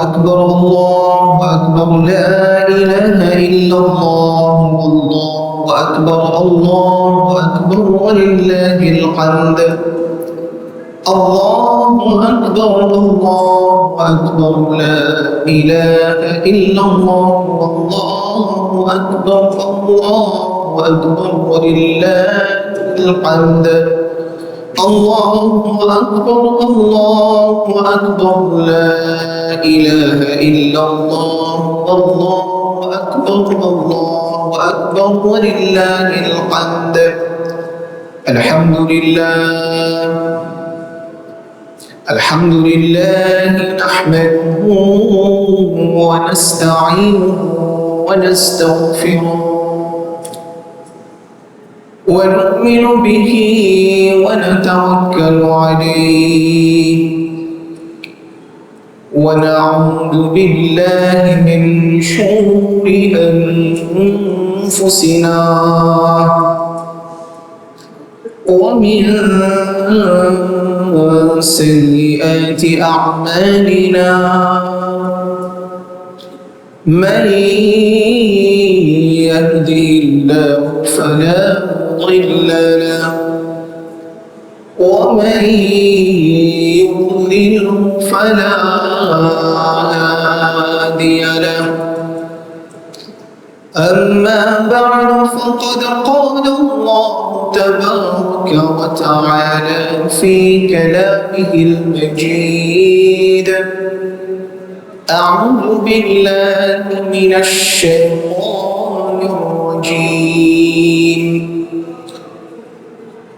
أكبر الله أكبر لا إله إلا الله والله أكبر ولله الحمد الله أكبر لا إله إلا الله والله أكبر ولله الحمد الله أكبر لا إله إلا الله والله أكبر ولله الحمد الحمد لله نحمده ونستعينه ونستغفره ونؤمن به ونتوكل عليه ونعوذ بالله من شرور أنفسنا ومن سيئات أعمالنا من يهده الله فلا مضل له ومن يضلل فلا هادي له أما بعد فقد قال الله تبارك وتعالى في كلامه المجيد أعوذ بالله من الشيطان الرجيم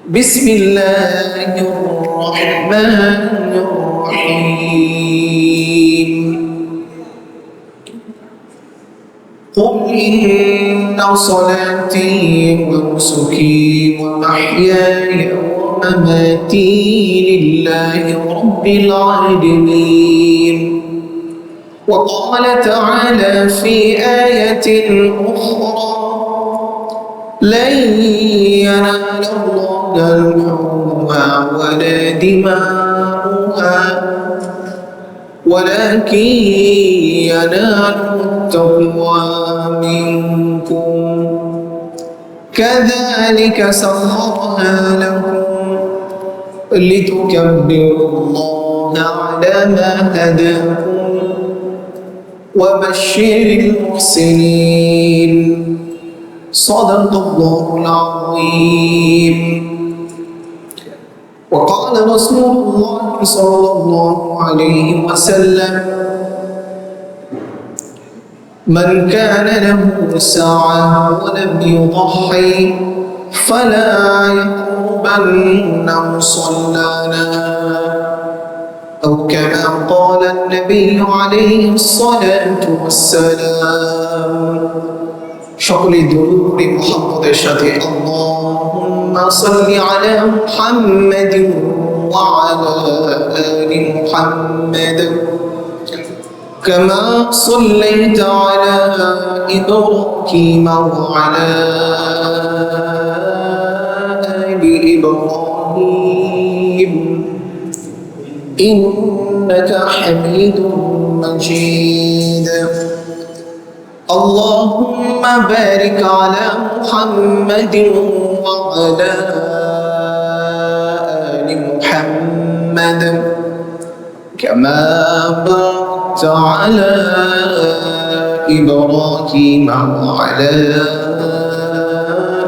بسم الله الرحمن الرحيم قل إن صلاتي ونسكي ومحياي ومماتي لله رب العالمين وقال تعالى في آية أخرى لن ينال الله لحومها ولا دماؤها ولكن يناله التقوى منكم كذلك سخرها لكم لتكبروا الله على ما هداكم وبشر المحسنين صدق الله العظيم وقال رسول الله صلى الله عليه وسلم من كان له ساعة ولم يضحي فلا يقربن مصلانا أو كما قال النبي عليه الصلاة والسلام সকলে দরুদ মুহাম্মদের সাথে আল্লাহুম্মা সাল্লি আলা মুহাম্মাদিন ওয়া আলা আলি মুহাম্মাদ কামা সাল্লাইতা আলা ইব্রাহিম ওয়া আলা আলি ইব্রাহিম ইন্নাকা হামিদুম মাজিদ اللهم بارك على محمد وعلى آل محمد كما باركت على إبراهيم وعلى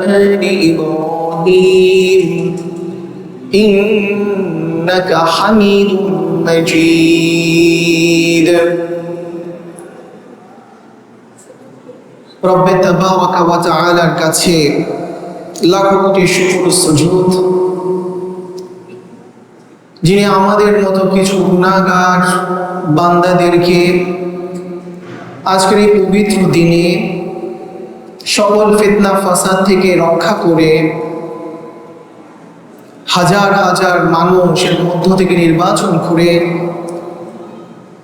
آل إبراهيم إنك حميد مجيد রব্বে তাবারাকা ওয়া তাআলার কাছে লাখো কোটি শুকর সুজুদ যিনি আমাদের মতো কিছু গুনাহগার বান্দাদেরকে আজকের এই পবিত্র দিনে সকল ফিতনা ফাসাদ থেকে রক্ষা করে হাজার হাজার মানুষের মধ্য থেকে নির্বাচন করে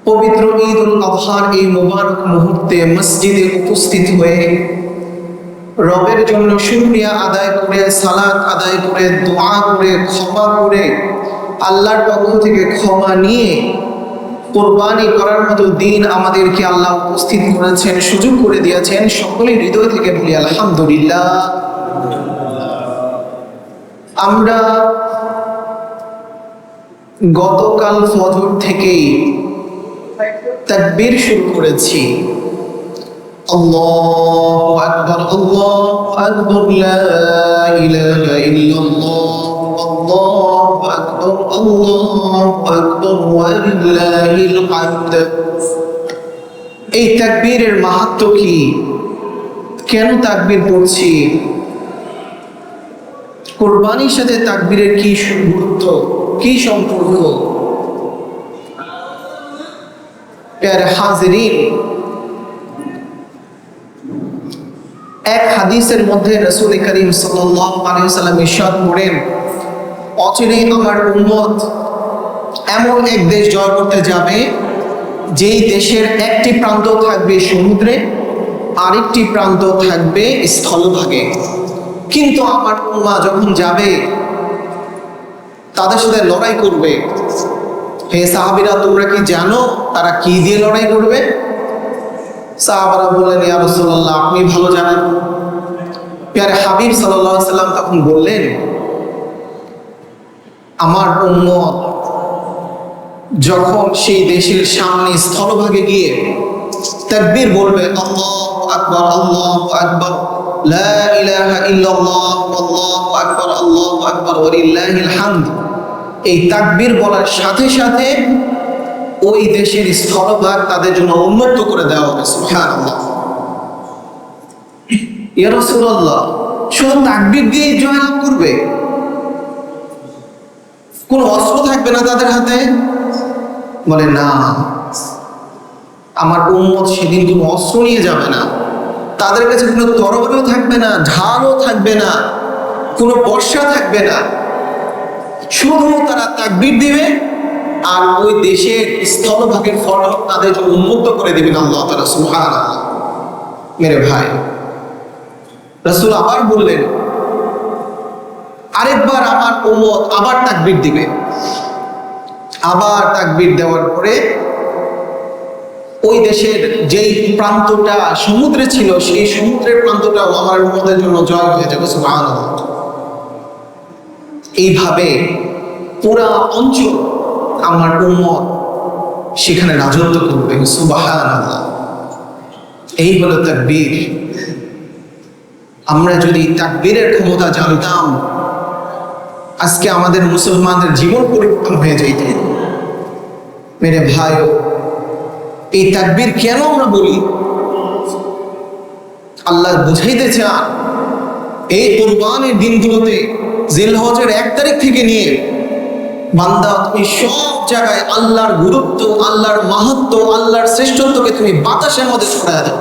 পবিত্র ঈদ উল আযহার এই মুবারক মুহূর্তে মসজিদে উপস্থিত হয়ে রবের জন্য শুকরিয়া আদায় করে সালাত আদায় করে দোয়া করে ক্ষমা করে আল্লাহর পক্ষ থেকে ক্ষমা নিয়ে কোরবানি করার মতো দিন আমাদেরকে আল্লাহ উপস্থিত করেছেন, সুযোগ করে দিয়েছেন। সকলেই হৃদয় থেকে বলি আলহামদুলিল্লাহ। আমরা গতকাল ফজর থেকেই তাকবীর শুরু করেছি। আল্লাহু আকবার, আল্লাহু আকবার, লা ইলাহা ইল্লাল্লাহ, আল্লাহু আকবার, আল্লাহু আকবার, ওয়া লিল্লাহিল হামদ। এই তাকবীরের মাহাত্ম্য কি? কেন তাকবীর পড়ছি? কুরবানির সাথে তাকবীরের কি গুরুত্ব, কি সম্পর্ক? প্যারে হাজিরিন, এক হাদিসের মধ্যে রাসূল করিম সাল্লাল্লাহু আলাইহি ওয়াসাল্লাম ইরশাদ করেন, অচিরেই আমার উম্মত এমন এক দেশ জয় করতে যাবে যেই দেশের একটি প্রান্ত থাকবে সমুদ্রে, আরেকটি প্রান্ত থাকবে স্থলভাগে। কিন্তু আমার উম্মাহ যখন যাবে তাদের সাথে লড়াই করবে। হে সাহাবীরা, তোমরা কি জানো তারা কি দিয়ে লড়াই করবে? সাহাবারা বললেন, ইয়া রাসূলুল্লাহ, আপনি ভালো জানেন। প্যারে হাবিব সাল্লাল্লাহু আলাইহি সাল্লাম তখন বললেন, আমার উম্মত যখন সেই দেশের সামনে স্থলভাগে গিয়ে তাকবীর বলবে, আল্লাহু আকবার, আল্লাহু আকবার, লা ইলাহা ইল্লাল্লাহ, আল্লাহু আকবার, আল্লাহু আকবার, ওয়া লিল্লাহিল হামদ, এই তাকবীর বলার সাথে সাথে ওই দেশের স্থলভাগ তাদের জন্য উন্মুক্ত করে দেওয়া হবে। সুবহানাল্লাহ। ইয়া রাসূলুল্লাহ, শুধু তাকবীর দিয়ে জয়লাভ করবে? কোনো অস্ত্র থাকবে না তাদের হাতে? বলে না, আমার উম্মত সেদিন কোনো অস্ত্র নিয়ে যাবে না। তাদের কাছে কোনো তরবারিও থাকবে না, ঢালও থাকবে না, কোনো বর্ষা থাকবে না। শুধু তারা তাকবীর দিবে আর ওই দেশের স্থলভাগের ফলক তাদের জন্য উন্মুক্ত করে দিবেন আল্লাহ তাআলা। সুবহানাল্লাহ। মেরে ভাই, রাসূল আবার বললেন, আরেকবার আমার উম্মত আবার তাকবীর দিবে। আবার তাকবীর দেওয়ার পরে ওই দেশের যেই প্রান্তটা সমুদ্রে ছিল, সেই সমুদ্রের প্রান্তটাও আমার উম্মতের জন্য জয় হয়ে যাবে। সুবহানাল্লাহ। এইভাবে পুরা অঞ্চল আমার উম্মত সেখানে রাজত্ব করবে। সুবহানাল্লাহ। এই হলো তাকবীর। আমরা যদি তাকবীরের ক্ষমতা জানতাম, আজকে আমাদের মুসলমানদের জীবন পরিবর্তন হয়ে যেত। মেরে ভাই, এই তাকবীর কেন আমরা বলি? আল্লাহ বুঝাইতে চান, এই কুরবানির দিনগুলোতে জিলহজের 1 তারিখ থেকে নিয়ে বান্দা তুমি সব জায়গায় আল্লাহর গুরুত্ব, আল্লাহর মাহাত্ম্য, আল্লাহর শ্রেষ্ঠত্বকে তুমি বাতাসের মধ্যে ছড়ায় দাও।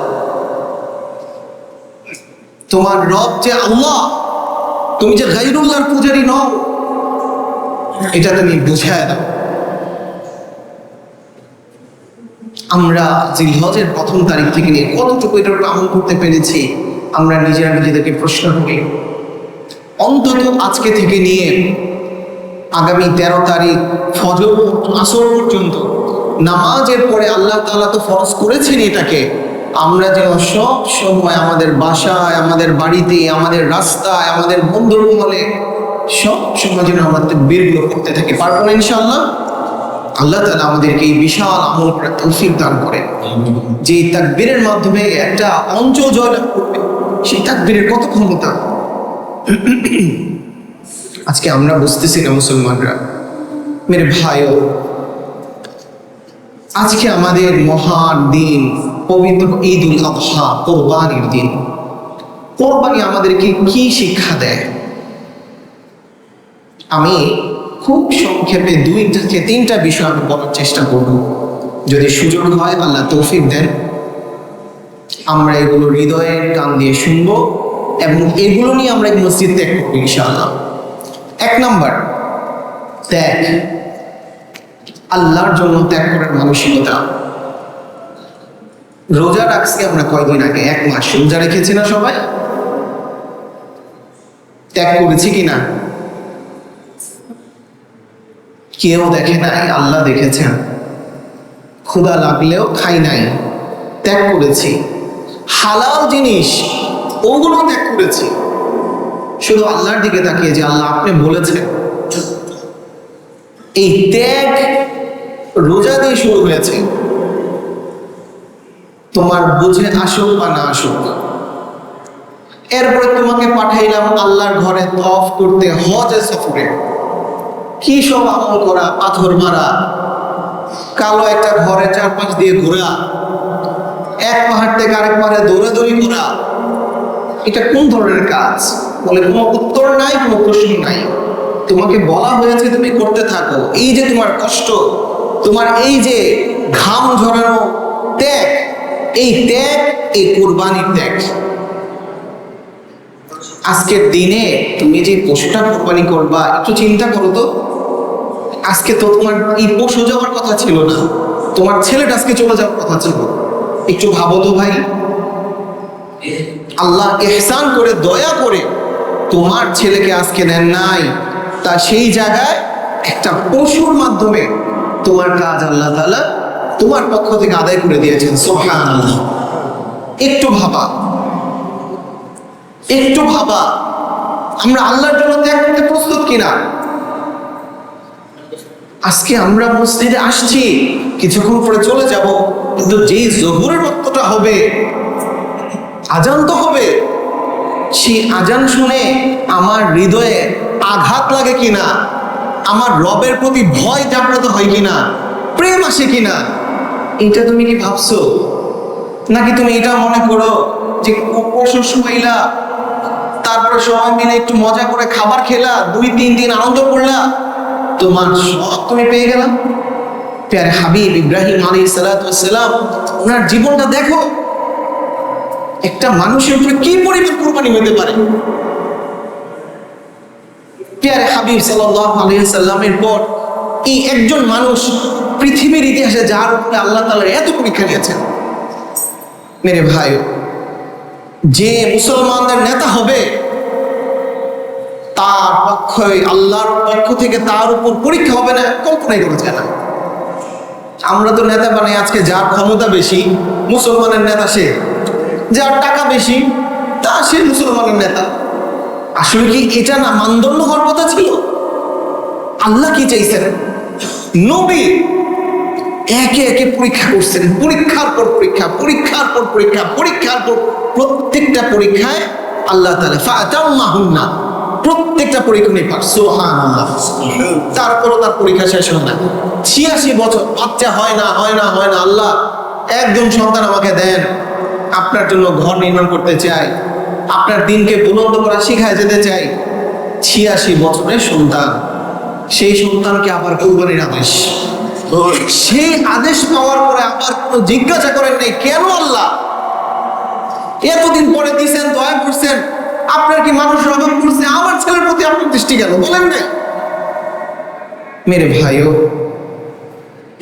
তোমার রব যে আল্লাহ, তুমি যে গায়রুল্লাহর পূজারী নও, এটা তুমি বুঝায় দাও। আমরা জিলহজের 1ম তারিখ থেকে নিয়ে কতটুকু এটার আমল করতে পেরেছি আমরা নিজেরা নিজেদেরকে প্রশ্ন করি। অন্তত আজকে থেকে নিয়ে আগামী 13 তারিখ ফজর আসর পর্যন্ত নামাজের পরে আল্লাহ তাআলা তো ফরজ করেছেন এটাকে, আমরা যেন সব সময় আমাদের বাসায়, আমাদের বাড়িতে, আমাদের রাস্তায়, আমাদের বন্ধুর মহলে সব সময় যেন আমরা তাকবীরগুলো করতে থাকি। পারবো না ইনশাআল্লাহ? আল্লাহ তাআলা আমাদেরকে এই বিশাল আমল করার তৌফিক দান করেন, যে তাকবীরের মাধ্যমে একটা অঞ্চল জয়লাভ করবে। সেই তাকবীরের কত ক্ষমতা আজকে আমরা বুঝতেছি না মুসলমানরা। মেরে ভাইও, আজকে আমাদের মহান দিন পবিত্র ঈদুল আযহা, কোরবানির দিন। কোরবানি আমাদেরকে কি শিক্ষা দেয়? আমি খুব সংক্ষেপে 2 থেকে 3টা বিষয় আমি বলার চেষ্টা করব। যদি সুযোগ হয়, আল্লাহ তৌফিক দেন, আমরা এগুলো হৃদয়ের কান দিয়ে শুনবো এবং এগুলো নিয়ে আমরা মসজিদ ত্যাগ করবো ইনশাআল্লাহ। 1 নাম্বার, ত্যাগ। আল্লাহর জন্য ত্যাগ করার মানসিকতা। রোজা রাখছি আমরা কয়দিন আগে, 1 মাস রোজা রেখেছি না সবাই? ত্যাগ করেছি কিনা? কেউ দেখে নাই, আল্লাহ দেখেছেন। ক্ষুধা লাগলেও খাই নাই, ত্যাগ করেছি। হালাল জিনিস ওগুলো ত্যাগ করেছি, শুধু আল্লাহর দিকে তাকিয়ে যে আল্লাহ আপনি বলেছেন। এই ত্যাগ রোজা দিয়ে শুরু হয়েছে, তোমার বুঝে আসুক বা না আসুক। এরপরে তোমাকে পাঠাইলাম আল্লাহর ঘরে তওয়াফ করতে, হজে সফরে। কি সব আমল করা, পাথর মারা, কালো একটা ঘরে চারপাশ দিয়ে ঘোরা, এক পাহাড় থেকে আরেক পাহাড়ে দৌড়াদৌড়ি করা, এটা কোন ধরনের কাজ? বলে কোনো উত্তর নাই, কোনো প্রশ্ন নাই। তোমাকে বলা হয়েছে তুমি করতে থাকো। এই যে তোমার কষ্ট, তোমার এই যে ঘাম ঝরানো ত্যাগ, এই ত্যাগ এই কুরবানির ত্যাগ। আজকের দিনে তুমি যে পশুটা কোরবানি করবা, একটু চিন্তা করো তো। আজকে তো তোমার এই পশু যাওয়ার কথা ছিল না, তোমার ছেলেটা আজকে চলে যাওয়ার কথা ছিল। একটু ভাবো তো ভাই, আল্লাহ ইহসান করে দয়া করে তোমার ছেলেকে আজকে নেন নাই, তা সেই জায়গায় একটা পশুর মাধ্যমে তোমার কাজ আল্লাহ তাআলা তোমার পক্ষ থেকে আদায় করে দিয়েছেন। সুবহানাল্লাহ। একটু ভাবা, একটু ভাবা, আমরা আল্লাহর জন্য ত্যাগ করতে প্রস্তুত কিনা? আজকে আমরা মসজিদে আসছি, কিছুক্ষণ পরে চলে যাব, কিন্তু যেই জোহরের রক্তটা হবে, আজান তো হবে, সেই আজান শুনে আমার হৃদয়ে আঘাত লাগে কিনা, আমার রবের প্রতি ভয় জাগ্রত হয় কিনা, প্রেম আসে কিনা, এটা তুমি কি ভাবছো? নাকি তুমি এটা মনে করো যে পশু শুইলা, তারপরে সবাই মিলে একটু মজা করে খাবার খেলা, 2-3 দিন আনন্দ করলা, তোমার সব তুমি পেয়ে গেলা? প্যারে হাবিব ইব্রাহিম আলাইহিস সালাতু ওয়াস সালাম, ওনার জীবনটা দেখো। একটা মানুষের উপরে কি পরিমাণ কুরবানি হতে পারে। প্যারে হাবিব সাল্লাল্লাহু আলাইহি সাল্লামের পর এই একজন মানুষ পৃথিবীর ইতিহাসে যার উপরে আল্লাহ তাআলা এত পরীক্ষা নিয়েছেন। মেরে ভাই, যে মুসলমানদের নেতা হবে, তার পক্ষে আল্লাহর পক্ষ থেকে তার উপর পরীক্ষা হবে না, কল্পনাই করা যায় না। আমরা তো নেতা বানাই আজকে যার ক্ষমতা বেশি মুসলমানের নেতা সে, যার টাকা বেশি তা সে মুসলমানের নেতা। আসলে কি এটা না মানদণ্ড হওয়ার কথা ছিল? আল্লাহ কি চাইছেন? নবী একে একে পরীক্ষা করছেন, পরীক্ষার পর পরীক্ষা, পরীক্ষার পর পরীক্ষা, পরীক্ষার পর প্রত্যেকটা পরীক্ষায় আল্লাহ তাআলা ফাতাম্মাহুন্না, প্রত্যেকটা পরীক্ষা নিয়ে পার। সুবহানাল্লাহ। তারপরও তার পরীক্ষা শেষ হয় না। 86 বছর বাচ্চা হয় না, হয় না, হয় না। আল্লাহ একজন সন্তান আমাকে দেন, আপনার জন্য ঘর নির্মাণ করতে চাই, আপনার দিনকে বুলন্দ করা শিখায় যেতে চাই। 86 বছরের সন্তান, সেই সন্তানকে আবার কুরবানির আদেশ। সেই আদেশ পাওয়ার পরে আবার কোনো জিজ্ঞাসা করেন নাই কেন আল্লাহ এতদিন পরে দিয়েছেন, দয়া করছেন, আপনার কি মানুষের অভাব করছে, আমার ছেলের প্রতি আপনার দৃষ্টি গেল বলেন না? মেরে ভাইও,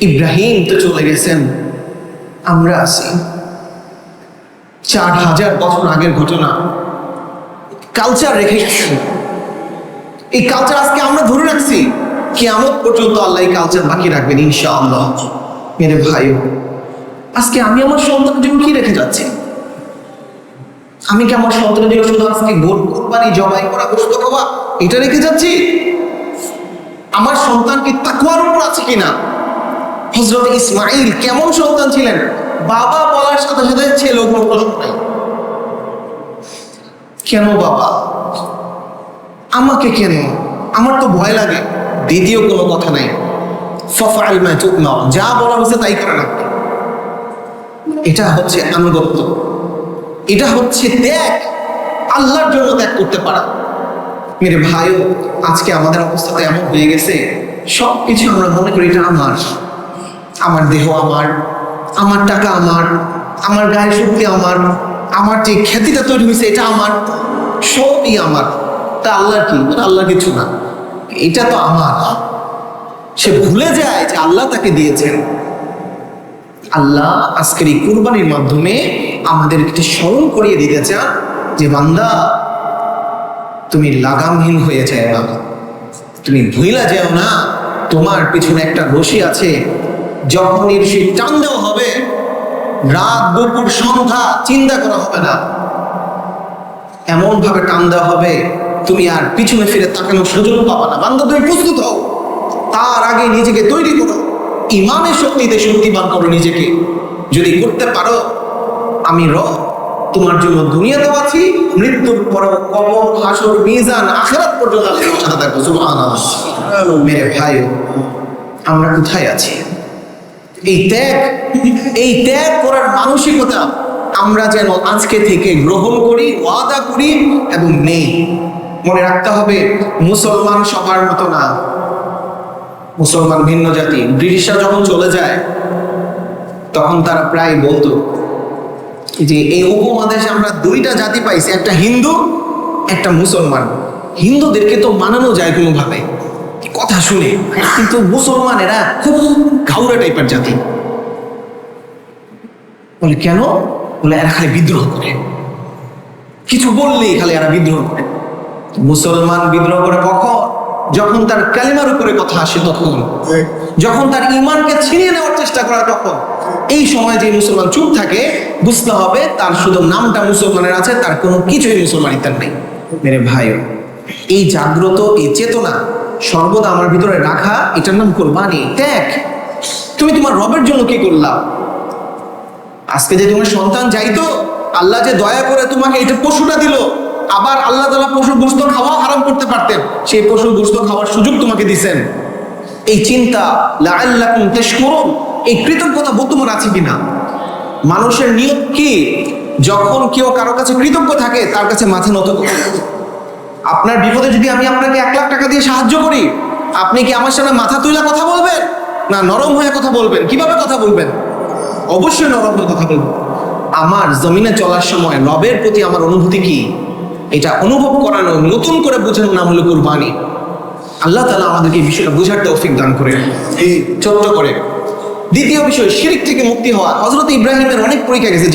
ইব্রাহিম তো চলে গেছেন, আমরা আছি। 4000 বছর আগের ঘটনা, কালচার রেখে গেছেন। এই কালচার আজকে আমরা ধরে রাখছি, কিয়ামত পর্যন্ত আল্লাহ এই কালচার বাকি রাখবেন ইনশাআল্লাহ। মেরে ভাইও, আজকে আমি আমার সন্তানের জন্য কি রেখে যাচ্ছি? আমি কি আমার সন্তানের জন্য শুধু আজকে কোরবানি জবাই করা, গোশত খাওয়া এটা রেখে যাচ্ছি? আমার সন্তান কি তাকওয়ার উপর আছে কিনা? হযরত ইসমাঈল কেমন সন্তান ছিলেন? বাবা বলার সাথে সাথে ছেলে কোনো প্রশ্ন নাই। কেন বাবা? আমাকে কেন? আমার তো ভয় লাগে। দ্বিতীয় কোনো কথা নাই, ফাফআল মা তু'মার, যা বলা হয়েছে তাই করে রাখবে। এটা হচ্ছে আনুগত্য, এটা হচ্ছে ত্যাগ, আল্লাহর জন্য ত্যাগ করতে পারা। মেরে ভাইও, আজকে আমাদের অবস্থাটা এমন হয়ে গেছে, সব কিছু আমরা মনে করি এটা আমার, আমার দেহ আমার, আমার টাকা আমার, আমার গায়ে শক্তি আমার, আমার যে খ্যাতিটা তৈরি হয়েছে এটা আমার, সবই আমার। তা আল্লাহর কি? আল্লাহ কিছু না, এটা তো আমার। সে ভুলে যায় যে আল্লাহ তাকে দিয়েছেন। আল্লাহ আজকের এই কুরবানির মাধ্যমে আমাদের একটু স্মরণ করিয়ে দিতে চান যে বান্দা, তুমি লাগামহীন হয়ে যায় না, তুমি ভুলা যাও না, তোমার পিছনে একটা রশি আছে যখনই সেই টান দেওয়া হবে, রাত দুপুর সন্ধ্যা চিন্তা করা হবে না, এমন ভাবে টান দেওয়া হবে তুমি আর পিছনে ফিরে তাকানোর সুযোগ পাবা না। বান্দা তুমি প্রস্তুত হও, তার আগে নিজেকে তৈরি করো, ইমানের শক্তিতে শক্তিবান করো নিজেকে। যদি করতে পারো, আমি তোমার জন্য দুনিয়াতেও আছি, মৃত্যুর পরেও কবর, হাসর, মিজান, আখিরাত পর্যন্ত আমি তোমার সাথে থাকবো। সুবহানাল্লাহ। মেরে ভাই, আমরা কোথায় আছি? এই ত্যাগ করার মানসিকতা আমরা যেন আজকে থেকে গ্রহণ করি, ওয়াদা করি এবং নেই। মনে রাখতে হবে, মুসলমান সবার মতো না, মুসলমান ভিন্ন জাতি। ব্রিটিশরা যখন চলে যায় তখন তারা প্রায় বলতো যে এই উপমহাদেশে আমরা দুইটা জাতি পাইছি, একটা হিন্দু, একটা মুসলমান। হিন্দুদেরকে তো মানানো যায় কোনোভাবে কথা শুনে, কিন্তু মুসলমান এরা খুব ঘাউড়া টাইপের জাতি। বলে কেন? বলে এরা খালি বিদ্রোহ করে, কিছু বললেই খালি এরা বিদ্রোহ করে। মুসলমান বিদ্রোহ করে কখন? যখন তার কালিমার উপরে কথা আসে তখন, যখন তার ঈমানকে ছিনিয়ে নেওয়ার চেষ্টা করা তখন। এই সময় যে মুসলমান চুপ থাকে, বুঝতে হবে তার শুধু নামটা মুসলমানের আছে, তার কোনো কিছুই মুসলমানিত্বের নেই। মেরে ভাই, এই জাগ্রত, এই চেতনা সর্বদা আমার ভিতরে রাখা, এটার নাম কুরবানি, ত্যাগ। তুমি তোমার রবের জন্য কি করলা? আজকে যে তোমার সন্তান যাইতো, আল্লাহ যে দয়া করে তোমাকে এটা পশুটা দিল, আবার আল্লাহ তাআলা পশু গোশত খাওয়া হারাম করতে পারতেন, সেই পশু গোশত খাওয়ার সুযোগ তোমাকে দিছেন। এই চিন্তা, লাআল্লাকুম তাশকুরুন, এই কৃতজ্ঞতা বোধ তোমার আছে কিনা? মানুষের নিয়ত কি? যখন কেউ কারো কাছে কৃতজ্ঞ থাকে, তার কাছে মাথা নত করে। আপনার বিপদে যদি আমি আপনাকে 1 লাখ টাকা দিয়ে সাহায্য করি, আপনি কি আমার সামনে মাথা তুলে কথা বলবেন, না নরম হয়ে কথা বলবেন? কিভাবে কথা বলবেন? অবশ্যই নরম হয়ে কথা বলবেন। আমার জমিনে চলার সময় রবের প্রতি আমার অনুভূতি কি, এটা অনুভব করানো, নতুন করে বোঝানোর নাম হলো কুরবানি। আল্লাহ তাআলা আমাদেরকে এই বিষয়টা বোঝার তৌফিক দান করে। এই ছোট্ট করে দ্বিতীয় বিষয়, শিরক থেকে মুক্তি হওয়া। হযরত ইব্রাহিমের অনেক পরীক্ষা গেছে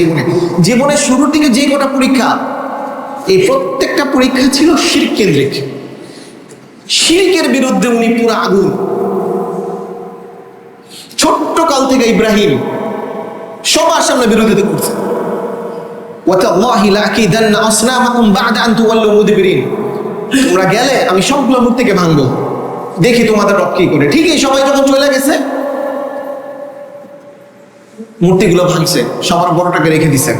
জীবনের শুরুর দিকে যে কটা পরীক্ষা, এই প্রত্যেকটা পরীক্ষা ছিল শিরক কেন্দ্রিক। শিরকের বিরুদ্ধে উনি পুরো আগুন। ছোট্ট কাল থেকে ইব্রাহিম সবার সামনে বিরোধিতা করছে। ওয়াতাল্লাহি লাআকিদান্না আসনামাকুম বা'দা আন তুওয়াল্লু মুদবিরিন, তোমরা গেলে আমি সবগুলো মূর্তিকে ভাঙবো, দেখি তোমাদের রব কি করে। ঠিকই সবাই যখন চলে গেছে, মূর্তিগুলো ভাঙছে, সবার বড়টাকে রেখে দিছে।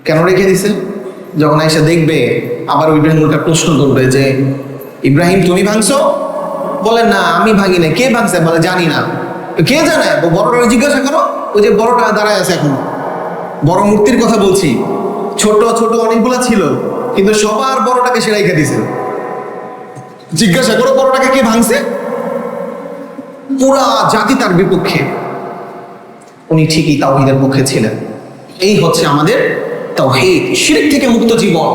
কেন রেখে দিছে? যখন আয়েশা দেখবে, আবার ইব্রাহিম উল্টা প্রশ্ন করবে যে ইব্রাহিম তুমি ভাঙছো? বলে না আমি ভাঙি না। কে ভাঙছে? বলে জানি না। কে জানে? বড়টা জিজ্ঞাসা করো। ওই যে বড়টা দাঁড়ায় আছে, এখন বড় মূর্তির কথা বলছি। ছোট ছোট অনেকগুলা ছিল, কিন্তু সবার বড়টাকে সে রেখে দিছে। জিজ্ঞাসা করো বড়টাকে কে ভাঙছে? পুরা জাতি তার বিপক্ষে, উনি ঠিকই তাওহীদের পক্ষে ছিলেন। এই হচ্ছে আমাদের তাওহীদ, শিরক থেকে মুক্ত জীবন।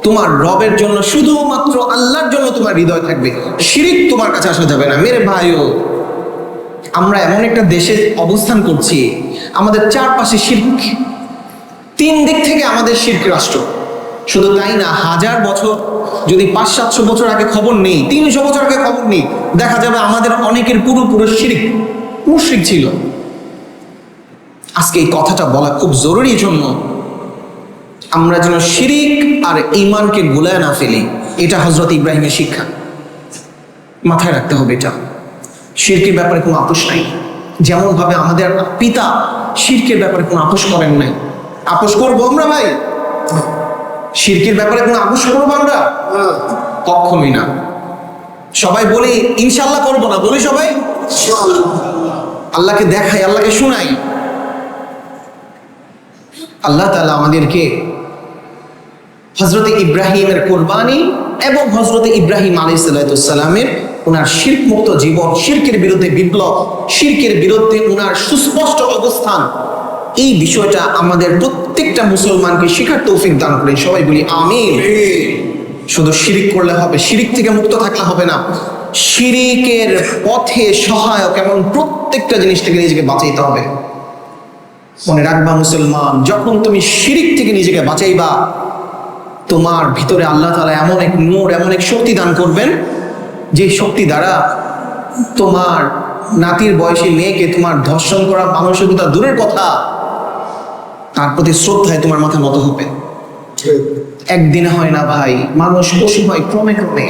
তোমার রবের জন্য, শুধুমাত্র আল্লাহর জন্য তোমার হৃদয় থাকবে, শিরক তোমার কাছে আসা যাবে না। মেরে ভাইও, আমরা এমন একটা দেশে অবস্থান করছি, আমাদের চারপাশে শিরক, 3 দিক থেকে আমাদের শিরক রাষ্ট্র। শুধু তাই না, 1000 বছর যদি 500-700 বছর আগে খবর নেই, 300 বছর আগে খবর নেই, দেখা যাবে আমাদের অনেকের পুরো শিরক, মুশরিক ছিল। আজকে এই কথাটা বলা খুব জরুরি, জন্য আমরা যেন শিরক আর ঈমানকে গুলায় না ফেলি। এটা হযরত ইব্রাহিমের শিক্ষা, মাথায় রাখতে হবে। এটা শিরকের ব্যাপারে কোনো আপোষ নাই। যেমন ভাবে আমাদের পিতা শিরকের ব্যাপারে কোনো আপোষ করেন নাই। আপোষ করবো আমরা ভাই? শিরকের ব্যাপারে কোনো আপোষ করবো আমরা? কখনোই না। সবাই বলি ইনশাআল্লাহ করবো না, বলি সবাই আল্লাহকে দেখাই, আল্লাহকে শোনাই। আল্লাহ তাআলা আমাদেরকে হযরত ইব্রাহিমের কুরবানি এবং হযরত ইব্রাহিম আলাইহিস সালামের ওনার শিরক মুক্ত জীবন, শিরকের বিরুদ্ধে বিপ্লব, শিরকের বিরুদ্ধে ওনার সুস্পষ্ট অবস্থান, এই বিষয়টা আমাদের প্রত্যেকটা মুসলমানকে শেখার তৌফিক দান করে। সবাই বলি আমিন। শুধু শিরক করলে হবে, শিরক থেকে মুক্ত থাকলে হবে না, শিরকের পথে সহায়ক এবং প্রত্যেকটা জিনিস থেকে নিজেকে বাঁচাইতে হবে। মনে রাখবা মুসলমান, যখন তুমি শিরক থেকে নিজেকে বাঁচাইবা, তোমার ভিতরে আল্লাহ তাআলা এমন এক নূর, এমন এক শক্তি দান করবেন, যে শক্তি দ্বারা তোমার নাতির বয়সী মেয়েকে তোমার ধর্ষণ করা মানসিকতা দূরের কথা, তার প্রতি শ্রদ্ধায় তোমার মাথা নত হবে। একদিনে হয় না ভাই, মানুষ পশু হয় ক্রমে ক্রমে।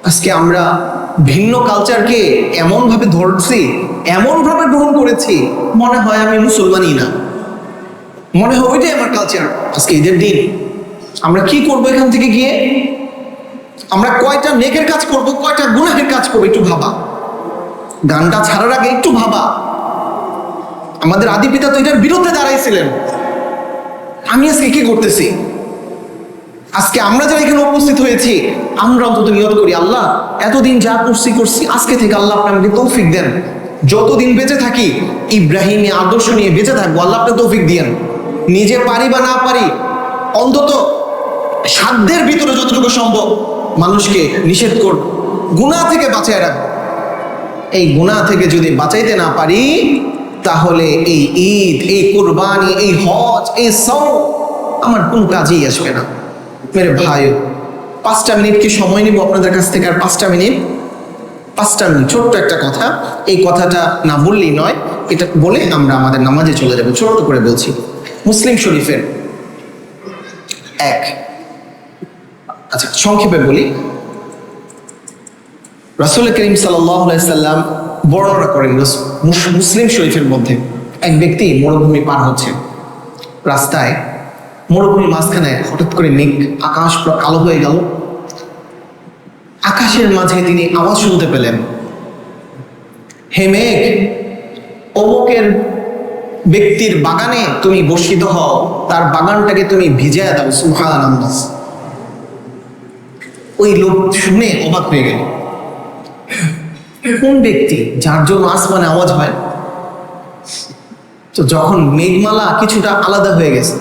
আজকে আমরা ভিন্ন কালচারকে এমন ভাবে ধরছি, এমন ভাবে গ্রহণ করেছি, মনে হয় আমি মুসলমানই না, মনে হয় ওইটাই আমার কালচার। আজকে ঈদের দিন আমরা কি করবো এখান থেকে গিয়ে? আমরা কয়টা নেকের কাজ করব, কয়টা গুনাহের কাজ করবো, একটু ভাবা। গানটা ছাড়ার আগে একটু ভাবা। আমাদের আদি পিতা তো এটার বিরুদ্ধে দাঁড়াইছিলেন। আমি আজকে কি করতেছি? আজকে আমরা যারা এখানে উপস্থিত হয়েছি, আমরা অন্তত নিয়ত করি, আল্লাহ এতদিন যা করছি, আজকে থেকে আল্লাহ আপনি আমাকে তৌফিক দেন, যতদিন বেঁচে থাকি ইব্রাহিমী আদর্শ নিয়ে বেঁচে থাকবো, আল্লাহ আপনি তৌফিক দিয়েন। নিজে পারি বা না পারি, অন্তত সাধ্যের ভিতরে যতটুকু সম্ভব মানুষকে নিষেধ করব, গুনাহ থেকে বাঁচায় রাখবো। এই গুনাহ থেকে যদি বাঁচাইতে না পারি, তাহলে এই ঈদ, এই কুরবানি, এই হজ, এই সওম আমার কোন কাজেই আসবে না। মেরে ভাই, 5টা মিনিট কি সময় নিব আপনাদের কাছ থেকে? আর 5টা মিনিট ছোট্ট একটা কথা, এই কথাটা না বললেই নয়, এটা বলে আমরা আমাদের নামাজে চলে যাব। ছোট্ট করে বলছি, মুসলিম শরীফের আচ্ছা সংক্ষেপে বলি। রাসূল করিম সাল্লাল্লাহু আলাইহি সাল্লাম বর্ণনা করেন, মুসলিম শরীফের মধ্যে এক ব্যক্তি মরুভূমি পার হচ্ছে, রাস্তায় মরুভূমির মাঝখানে হঠাৎ করে মেঘ, আকাশ পুরো কালো হয়ে গেল। আকাশের মাঝে তিনি আওয়াজ শুনতে পেলেন, হে মেঘ, অমুকের ব্যক্তির বাগানে তুমি বর্ষিত হও, তার বাগানটাকে তুমি ভিজিয়ে দাও। সুবহানাল্লাহ। ওই লোক শুনে অবাক হয়ে গেল, কোন ব্যক্তি যার জন্য আসমানে আওয়াজ হয়? তো যখন মেঘমালা কিছুটা আলাদা হয়ে গেছে,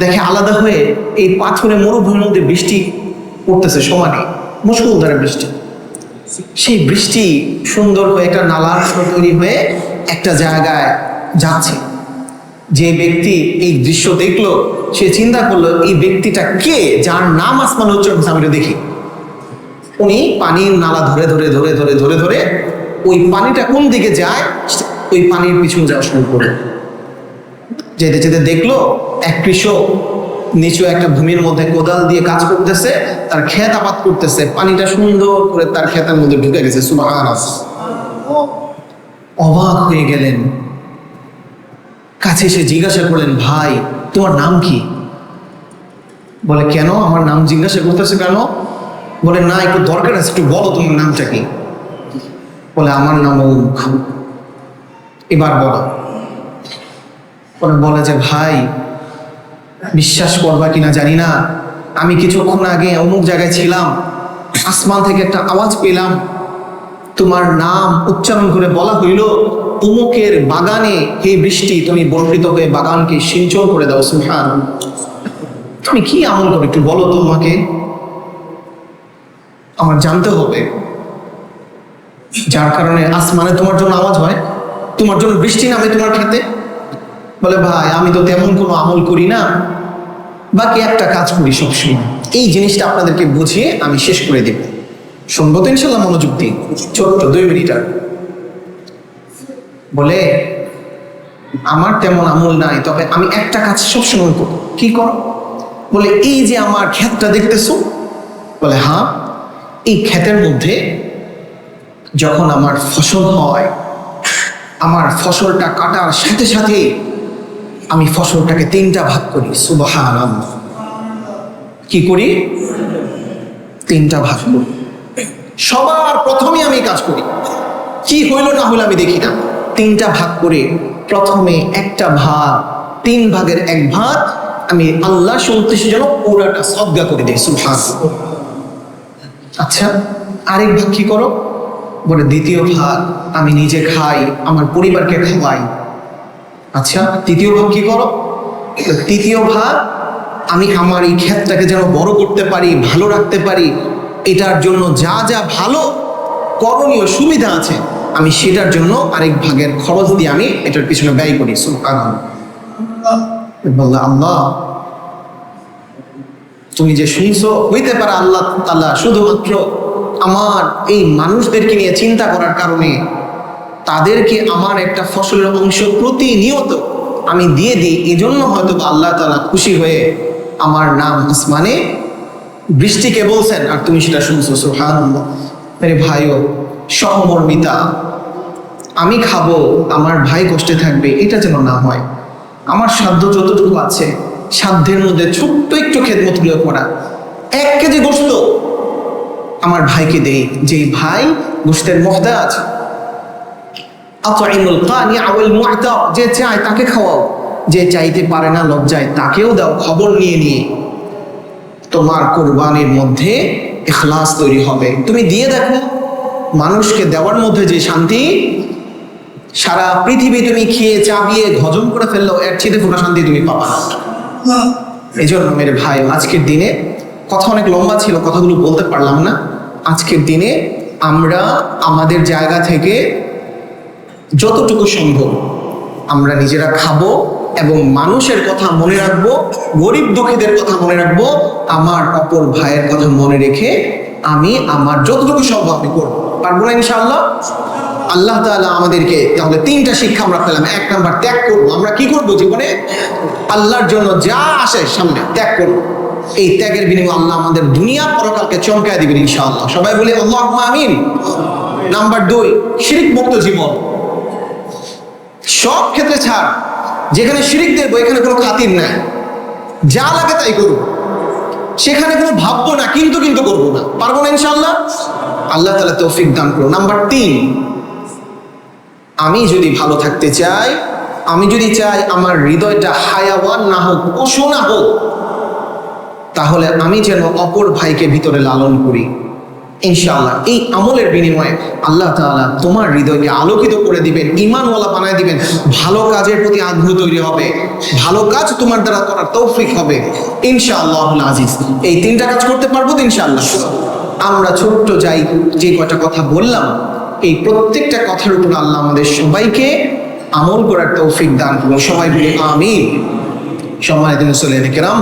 দেখে আলাদা হয়ে এই পাথরে মরুভূমির মধ্যে বৃষ্টি পড়তেছে, সমানে মুষলধারে বৃষ্টি। সেই বৃষ্টি সুন্দর হয়ে একটা নালার তৈরি হয়ে একটা জায়গায় যাচ্ছে। যে ব্যক্তি এই দৃশ্য দেখলো, সে চিন্তা করলো, এই ব্যক্তিটা কে যার নাম আসমান উচ্চারণ আমি দেখি। উনি পানির নালা ধরে ধরে ধরে ধরে ধরে ধরে ওই পানিটা কোন দিকে যায়, ওই পানির পিছনে যাওয়া শুরু করলো। যেতে যেতে দেখলো এক কৃষক নিচু একটা ভূমির মধ্যে কোদাল দিয়ে কাজ করতেছে, তার ক্ষেত আবাদ করতেছে, পানিটা সুন্দর করে তার ক্ষেতের মধ্যে ঢুকে গেছে। সুবহানাল্লাহ। অবাক হয়ে গেলেন, কাছে এসে জিজ্ঞাসা করলেন, ভাই তোমার নাম কি? বলে, কেন আমার নাম জিজ্ঞাসা করতেছে কেন? বলে, না একটু দরকার আছে, একটু বলো তোমার নামটা কি। বলে, আমার নাম অমুক। এবার বলো। বলে যে, ভাই বিশ্বাস করবা কিনা জানি না, আমি কিছুক্ষণ আগে অমুক জায়গায় ছিলাম, আসমান থেকে একটা আওয়াজ পেলাম, তোমার নাম উচ্চারণ করে বলা হইল, অমুকের বাগানে হে বৃষ্টি তুমি বর্ষিত হয়ে বাগানকে সিঞ্চন করে দাও। সুবহানাল্লাহ। তুমি কি আমল করো একটু বলো তো আমাকে, আমার জানতে হবে, যার কারণে আসমানে তোমার জন্য আওয়াজ হয়, তোমার জন্য বৃষ্টি নামে তোমার খেতে। বলে, ভাই আমি তো তেমন কোনো আমল করি না, বাকি একটা কাজ করি সবসময়। এই জিনিসটা আপনাদেরকে বুঝিয়ে আমি শেষ করে দেব, শুনবো তো ইনশাল্লাহ মনোযোগ দিয়ে, ছোট্ট 2 মিনিট। আর বলে, আমার তেমন আমল নাই, তবে আমি একটা কাজ সবসময় করব। কি করো? বলে, এই যে আমার ক্ষেতটা দেখতেছো? বলে, হ্যাঁ। এই ক্ষেতের মধ্যে যখন আমার ফসল হয়, আমার ফসলটা কাটার সাথে সাথে আমি ফসলটাকে 3টা ভাগ করি। সুবহানাল্লাহ। কি করি? 3টা ভাগ করি। সবার প্রথমে আমি কাজ করি, কি হইলো না হইলো আমি দেখি না। 3টা ভাগ করে প্রথমে একটা ভাগ, 3 ভাগের 1 ভাগ আমি আল্লাহ সন্তুষ্টির জন্য পুরাটা সদকা করে দিই। সুবহানাল্লাহ। আচ্ছা, আরেক ভাগ কি করো? বলে, দ্বিতীয় ভাগ আমি নিজে খাই, আমার পরিবারকে খাওয়াই। আচ্ছা, তৃতীয় ভাগ কি করো? তৃতীয় ভাগ আমি আমার এই ক্ষেতটাকে যেন বড় করতে পারি, ভালো রাখতে পারি, এটার জন্য যা যা ভালো করণীয় সুবিধা আছে আমি সেটার জন্য আরেক ভাগের খরচ দিয়ে আমি এটার পিছনে ব্যয় করি। সুবহানাল্লাহ। বললাম, আল্লাহ তুমি যে শুনছো, হইতে পারে আল্লাহ তাআলা শুধুমাত্র আমার এই মানুষদেরকে নিয়ে চিন্তা করার কারণে তাদেরকে আমার একটা ফসলের অংশ প্রতিনিয়ত আমি দিয়ে দিই, এজন্য হয়তো আল্লাহ তাআলা খুশি হয়ে আমার নাম আসমানে বৃষ্টিকে বলছেন আর তুমি সেটা শুনছো। সুবহানাল্লাহ। মেরে ভাইও, সহমর্মিতা, আমি খাবো আমার ভাই কষ্টে থাকবে, এটা যেন না হয়। আমার সাধ্য যতটুকু আছে সাধ্যের মধ্যে ছোট্ট একটু খেদমতগুলো করা। 1 কেজি গোশত আমার ভাইকে দেই, যে ভাই গোশতের মুহতাজ। আতঈমুল কানি ওয়াল মু'তার, যে চায় তাকে খাওয়াও, যে চাইতে পারে না লজ্জায় তাকেও দাও। খবর নিয়ে নিয়ে তোমার কুরবানির মধ্যে ইখলাস তৈরি হবে। তুমি দিয়ে দেখো, মানুষকে দেওয়ার মধ্যে যে শান্তি, সারা পৃথিবী তুমি খেয়ে চাবিয়ে হজম করে ফেললেও এর চেয়ে কোনো শান্তি তুমি পাবা না। এই জন্য মেরে ভাই, আজকের দিনে কথা অনেক লম্বা ছিল, কথাগুলো বলতে পারলাম না। আজকের দিনে আমরা আমাদের জায়গা থেকে যতটুকু সম্ভব আমরা নিজেরা খাবো এবং মানুষের কথা মনে রাখবো, গরিব দুঃখীদের কথা মনে রাখবো, আমার অপর ভাইয়ের কথা মনে রেখে আমি আমার যতটুকু সম্ভব আমি করবো। পারবো না ইনশাআল্লাহ? আল্লাহ তাআলা আমাদেরকে, তাহলে 3টা শিক্ষা আমরা পেলাম। 1 নাম্বার, ত্যাগ করবো। আমরা কি করবো জীবনে? আল্লাহর জন্য যা আসে সামনে ত্যাগ করবো। এই ত্যাগের বিনিময়ে আল্লাহ আমাদের দুনিয়া পরকালকে চমকায় দিবেন ইনশাআল্লাহ। সবাই বলি আল্লাহুম্মা আমিন। নাম্বার 2, শিরক মুক্ত জীবন। সব ক্ষেত্রে ছাড়, যেখানে শিরক দেবো এখানে কোনো খাতির নাই, যা লাগে তাই করবো, সেখানে কোনো ভাববো না, কিন্তু করবো না। পারবো না ইনশাআল্লাহ? আল্লাহ তাআলা তৌফিক দান করুন। নাম্বার 3, আমি যদি ভালো থাকতে চাই, আমি যদি চাই আমার হৃদয়টা হায়াওয়ান না হোক, পশু না হোক, তাহলে আমি যেন অপর ভাইকে ভিতরে লালন করি। ইনশাআল্লাহ এই আমলের বিনিময়ে আল্লাহ তাআলা তোমার হৃদয়কে আলোকিত করে দিবেন, ঈমানওয়ালা বানায় দিবেন, ভালো কাজের প্রতি আগ্রহ তৈরি হবে, ভালো কাজ তোমার দ্বারা করার তৌফিক হবে ইনশাআল্লাহুল আজিজ। এই 3টা কাজ করতে পারবো তো ইনশাআল্লাহ? আমরা ছোট্ট যে কয়টা কথা বললাম, এই প্রত্যেকটা কথার উপর আল্লাহ আমাদের সবাইকে আমল করার তৌফিক দান করুন। সবাই বলি আমিন। সম্মানিত মুসল্লিয়ানে কেরাম,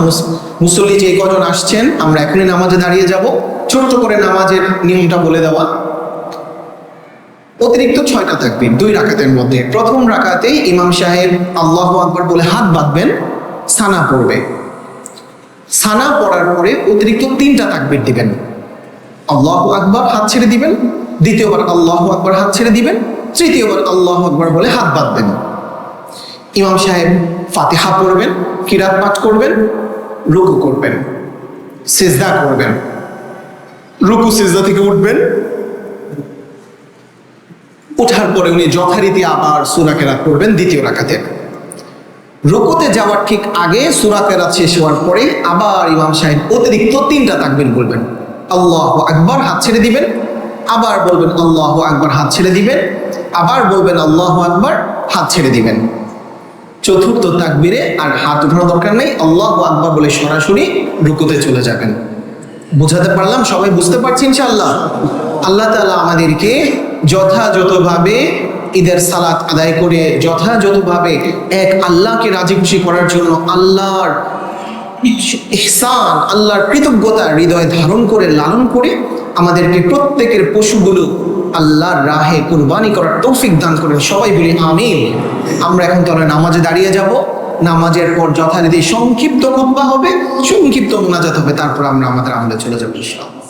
মুসল্লি যে কজন আসছেন, আমরা এখনই নামাজে দাঁড়িয়ে যাব। ছোট্ট করে নামাজের নিয়মটা বলে দেওয়া। অতিরিক্ত 6টা তাকবীর 2 রাকাতের মধ্যে। প্রথম রাকাতেই ইমাম সাহেব আল্লাহু আকবার বলে হাত বাঁধবেন, সানা পড়বে। সানা পড়ার পরে অতিরিক্ত 3টা তাকবীর দিবেন। আল্লাহু আকবার, হাত ছেড়ে দিবেন। দ্বিতীয়বার আল্লাহু আকবার, হাত ছেড়ে দিবেন। তৃতীয়বার আল্লাহু আকবার বলে হাত বাঁধবেন। ইমাম সাহেব ফাতিহা পড়বেন, কিরাত পাঠ করবেন, রুকু করবেন, সিজদা করবেন, রুকু সিজদা থেকে উঠবেন। ওঠার পরে উনি যথারীতি আবার সূরা কেরাত করবেন দ্বিতীয় রাকাতে। রুকুতে যাওয়ার ঠিক আগে সূরা কেরাত শেষ হওয়ার পরে আবার ইমাম সাহেব অতিরিক্ত 3টা তাকবীর বলবেন। আল্লাহু আকবার, হাত ছেড়ে দিবেন, আবার বলবেন আল্লাহু আকবার, হাত ছেড়ে দিবেন, আবার বলবেন আল্লাহু আকবার, হাত ছেড়ে দিবেন। চতুর্থ তাকবীরে আর হাত উঠানোর দরকার নেই, আল্লাহু আকবার বলে সরাসরি রুকুতে চলে যাবেন। বুঝাতে পারলাম? সবাই বুঝতে পারছি ইনশাআল্লাহ? আল্লাহ তাআলা আমাদেরকে যথাযথভাবে ঈদের সালাত আদায় করে যথাযথভাবে এক আল্লাহকে রাজি খুশি করার জন্য আল্লাহর ইহসান, আল্লাহর কৃতজ্ঞতা হৃদয়ে ধারণ করে লালন করে আমাদেরকে প্রত্যেকের পশুগুলো আল্লাহর রাহে কুরবানি করার তৌফিক দান করেন। সবাই বলি আমিন। আমরা এখন তাহলে নামাজে দাঁড়িয়ে যাব। নামাজের পর যথারীতি সংক্ষিপ্ত খুতবা হবে, সংক্ষিপ্ত মোনাজাত হবে, তারপর আমরা আমাদের আমলে চলে যাবো ইনশাআল্লাহ।